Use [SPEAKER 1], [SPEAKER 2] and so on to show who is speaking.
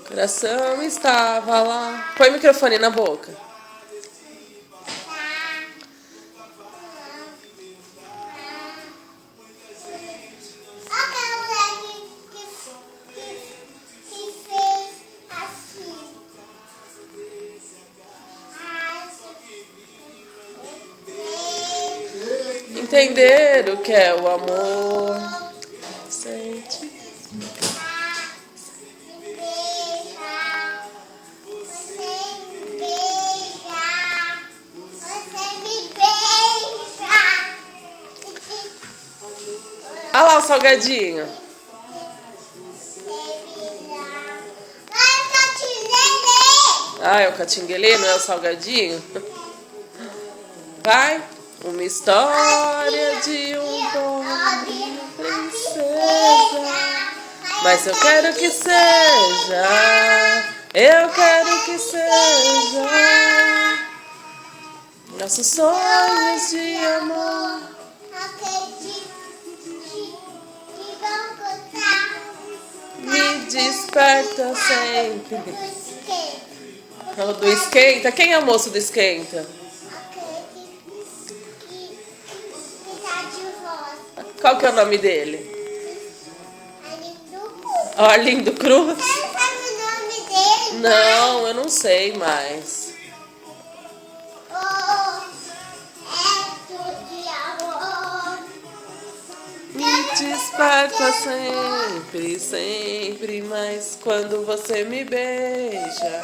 [SPEAKER 1] Coração estava lá. Põe o microfone na boca. Entender o que é o amor. Sente. Olha lá o salgadinho. Ah, é o catinguelê, não é o salgadinho? Vai. Uma história de um pobre e uma princesa. Mas eu quero que seja. Eu quero que seja. Nossos sonhos de amor. Me desperta sempre. O do esquenta? Quem é o moço do esquenta? Qual que é o nome dele? Arlindo Cruz?
[SPEAKER 2] Você não sabe o nome dele?
[SPEAKER 1] Não, eu não sei mais. Me desperta sempre, sempre, mas quando você me beija.